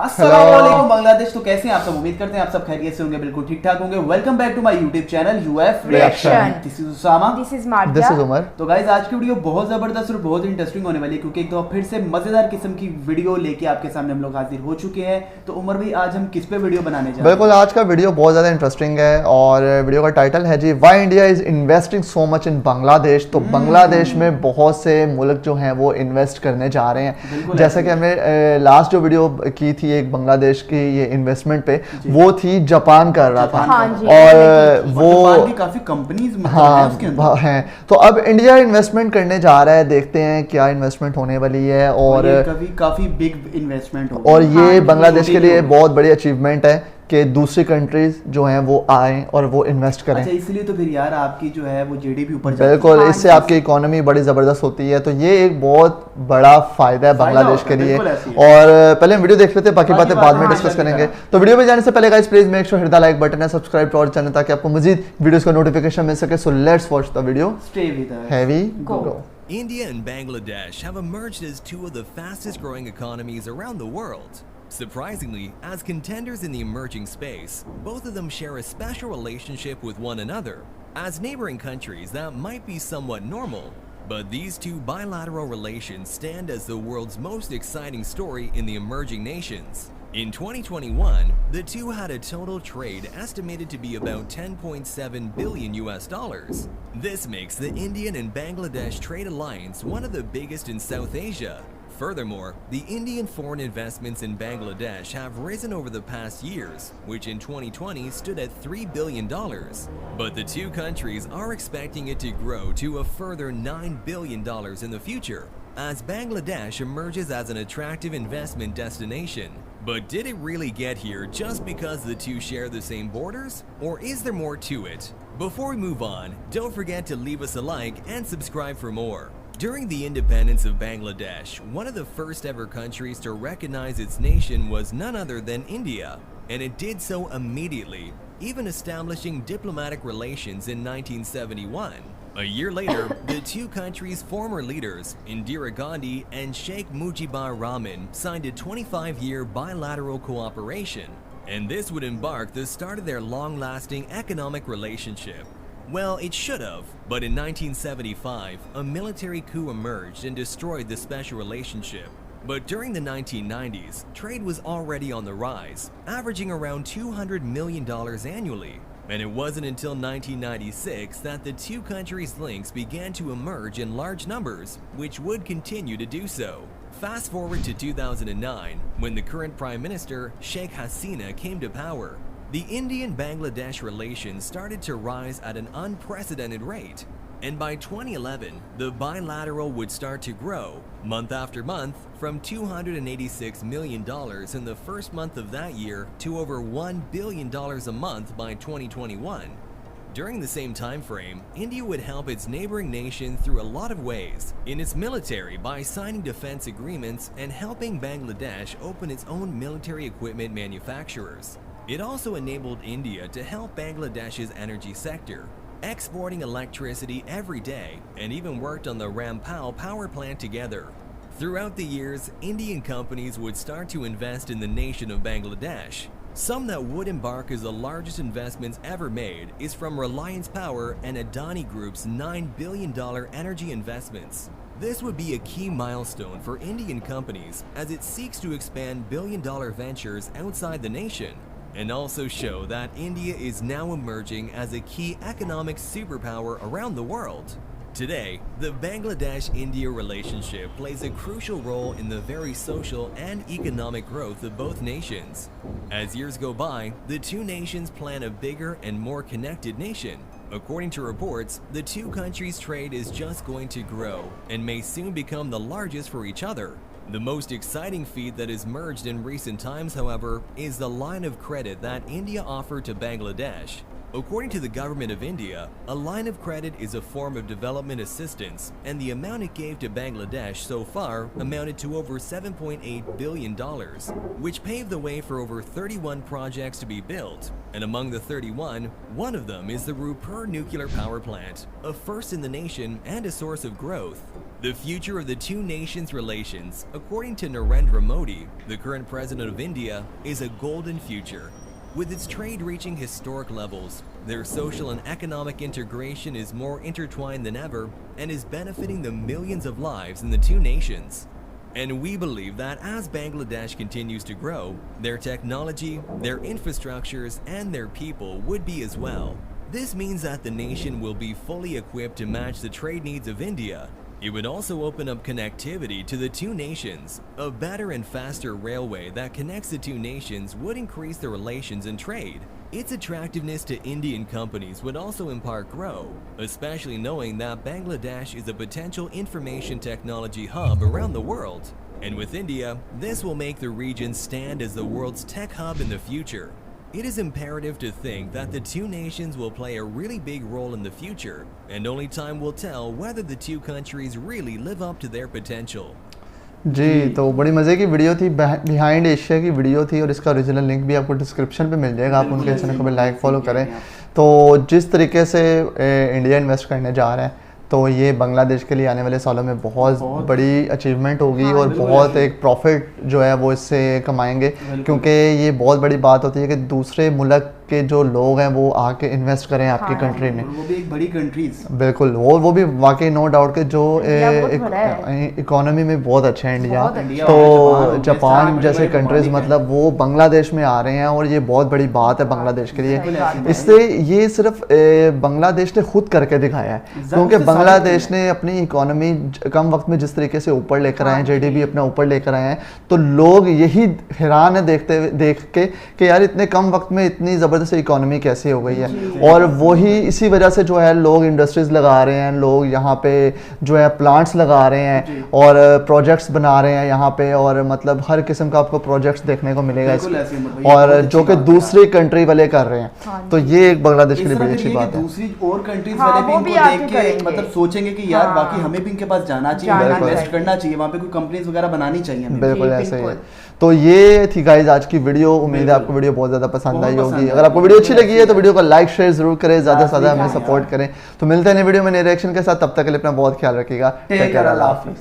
अस्सलामुअलैकुम बांग्लादेश। तो कैसे हैं आप सब? उम्मीद करते हैं आप सब खैरियत से होंगे, बिल्कुल ठीक ठाक होंगे। Welcome back to my YouTube channel UF reaction. This is Usama, this is Marzia, Umar. तो गाइस आज की वीडियो बहुत जबरदस्त और बहुत इंटरेस्टिंग होने वाली है, क्योंकि एक तो फिर से मजेदार किस्म की वीडियो लेके आपके सामने हम लोग हाजिर हो चुके हैं। तो उमर भाई, आज हम किस पे वीडियो बनाने जा रहे हैं? बिल्कुल, आज का वीडियो बहुत ज़्यादा इंटरेस्टिंग है और वीडियो का टाइटल है जी, why India is investing so much in Bangladesh. तो बांग्लादेश में बहुत से मुल्क जो हैं वो इन्वेस्ट करने जा रहे हैं। जैसा कि हमने लास्ट जो वीडियो की थी एक बांग्लादेश की ये इन्वेस्टमेंट पे, वो थी जापान कर रहा था। और वो काफी कंपनीज हैं। तो अब इंडिया इन्वेस्टमेंट करने जा रहा है, देखते हैं क्या इन्वेस्टमेंट होने वाली है। और काफी बिग इन्वेस्टमेंट और ये बांग्लादेश के लिए बहुत बड़ी अचीवमेंट है कि दूसरी कंट्रीज जो हैं वो आएँ और वो इन्वेस्ट करें। अच्छा, इसलिए तो फिर यार आपकी जो है वो जीडीपी ऊपर बिल्कुल, इससे आपकी इकोनॉमी बड़ी ज़बरदस्त होती है। तो ये एक बहुत बड़ा फ़ायदा है बांग्लादेश के लिए। और पहले हम वीडियो देख लेते हैं, बाकी बातें बाद में डिस्कस करेंगे। तो वीडियो में जाने से पहले guys please make sure hit the like button है, सब्सक्राइब टू आवर चैनल ताकि आपको मजीद वीडियोस का नोटिफिकेशन मिल सके। So let's watch the video. Stay with us. Heavy go. India and Bangladesh have emerged as two of the fastest growing economies around the world. Surprisingly, as contenders in the emerging space, both of them share a special relationship with one another. As neighboring countries, that might be somewhat normal, but these two bilateral relations stand as the world's most exciting story in the emerging nations. In 2021, the two had a total trade estimated to be about 10.7 billion US dollars. This makes the Indian and Bangladesh trade alliance one of the biggest in South Asia. Furthermore, the Indian foreign investments in Bangladesh have risen over the past years, which in 2020 stood at $3 billion. But the two countries are expecting it to grow to a further $9 billion in the future, as Bangladesh emerges as an attractive investment destination. But did it really get here just because the two share the same borders? Or is there more to it? Before we move on, don't forget to leave us a like and subscribe for more. During the independence of Bangladesh, one of the first ever countries to recognize its nation was none other than India, and it did so immediately, even establishing diplomatic relations in 1971. A year later, the two countries' former leaders, Indira Gandhi and Sheikh Mujibur Rahman, signed a 25-year bilateral cooperation, and this would mark the start of their long-lasting economic relationship. Well, it should have, but in 1975, a military coup emerged and destroyed the special relationship. But during the 1990s, trade was already on the rise, averaging around $200 million annually. And it wasn't until 1996 that the two countries' links began to emerge in large numbers, which would continue to do so. Fast forward to 2009, when the current Prime Minister, Sheikh Hasina, came to power. The Indian-Bangladesh relations started to rise at an unprecedented rate. And by 2011, the bilateral would start to grow, month after month, from $286 million in the first month of that year to over $1 billion a month by 2021. During the same time frame, India would help its neighboring nation through a lot of ways. In its military by signing defense agreements and helping Bangladesh open its own military equipment manufacturers. It also enabled India to help Bangladesh's energy sector, exporting electricity every day, and even worked on the Rampal power plant together. Throughout the years, Indian companies would start to invest in the nation of Bangladesh. Some that would embark as the largest investments ever made is from Reliance Power and Adani Group's $9 billion energy investments. This would be a key milestone for Indian companies as it seeks to expand billion-dollar ventures outside the nation, and also show that India is now emerging as a key economic superpower around the world. Today, the Bangladesh-India relationship plays a crucial role in the very social and economic growth of both nations. As years go by, the two nations plan a bigger and more connected nation. According to reports, the two countries' trade is just going to grow and may soon become the largest for each other. The most exciting feat that has emerged in recent times, however, is the line of credit that India offered to Bangladesh. According to the government of India, a line of credit is a form of development assistance, and the amount it gave to Bangladesh so far amounted to over $7.8 billion, which paved the way for over 31 projects to be built. And among the 31, one of them is the Rupur nuclear power plant, a first in the nation and a source of growth. The future of the two nations' relations, according to Narendra Modi, the current president of India, is a golden future. With its trade reaching historic levels, their social and economic integration is more intertwined than ever and is benefiting the millions of lives in the two nations. And we believe that as Bangladesh continues to grow, their technology, their infrastructures, and their people would be as well. This means that the nation will be fully equipped to match the trade needs of India. It would also open up connectivity to the two nations. A better and faster railway that connects the two nations would increase the relations and trade. Its attractiveness to Indian companies would also in part grow, especially knowing that Bangladesh is a potential information technology hub around the world. And with India, this will make the region stand as the world's tech hub in the future. It is imperative to think that the two nations will play a really big role in the future, and only time will tell whether the two countries really live up to their potential. जी, तो बड़ी मज़े की video थी, behind Asia की video थी, और इसका original link भी आपको डिस्क्रिप्शन पे मिल जाएगा। आप उनके चैनल को भी लाइक फॉलो करें। तो जिस तरीके से इंडिया इन्वेस्ट करने जा रहा है, तो ये बांग्लादेश के लिए आने वाले सालों में बहुत बड़ी अचीवमेंट होगी, और बहुत एक प्रॉफिट जो है वो इससे कमाएंगे, क्योंकि ये बहुत बड़ी बात होती है कि दूसरे मुल्क के जो लोग हैं वो आके इन्वेस्ट करें आपकी कंट्री में, वो भी एक बड़ी कंट्रीज। बिल्कुल, वो भी वाकई नो डाउट कि जो इकोनॉमी में बहुत अच्छा है इंडिया, तो जापान जैसे कंट्रीज मतलब वो बांग्लादेश में आ रहे हैं, और ये बहुत बड़ी बात है बांग्लादेश के लिए। इससे ये सिर्फ बांग्लादेश ने खुद करके दिखाया है, क्योंकि बांग्लादेश ने अपनी इकोनॉमी कम वक्त में जिस तरीके से ऊपर लेकर आए हैं, जीडीपी अपना ऊपर लेकर आए हैं, तो लोग यही हैरान है देख के कि यार इतने कम वक्त में इतनी ज़बरदस्त इकोनॉमी कैसे हो गई है। और वही इसी वजह से जो है लोग इंडस्ट्रीज लगा रहे हैं, लोग यहाँ पे जो है प्लांट्स लगा रहे हैं और प्रोजेक्ट्स बना रहे हैं यहाँ पे, और मतलब हर किस्म का आपको प्रोजेक्ट्स देखने को मिलेगा और जो कि दूसरी कंट्री वाले कर रहे हैं। तो ये एक बांग्लादेश के लिए बड़ी अच्छी बात है। दूसरी और कंट्रीज वाले भी इनको देख के मतलब सोचेंगे कि यार बाकी हमें भी इनके पास जाना चाहिए, इन्वेस्ट करना चाहिए, वहाँ पे कोई कंपनीज वगैरह बनानी चाहिए। बिल्कुल ऐसे ही है। तो ये थी गाइस आज की वीडियो। उम्मीद है आपको वीडियो बहुत ज़्यादा पसंद आई होगी। अगर आपको वीडियो अच्छी लगी है तो वीडियो को लाइक शेयर जरूर करें, ज़्यादा से ज़्यादा हमें सपोर्ट करें। तो मिलते हैं नई वीडियो में नए रिएक्शन के साथ, तब तक के लिए अपना बहुत ख्याल रखिएगा। टेक केयर, अल्लाह हाफिज़।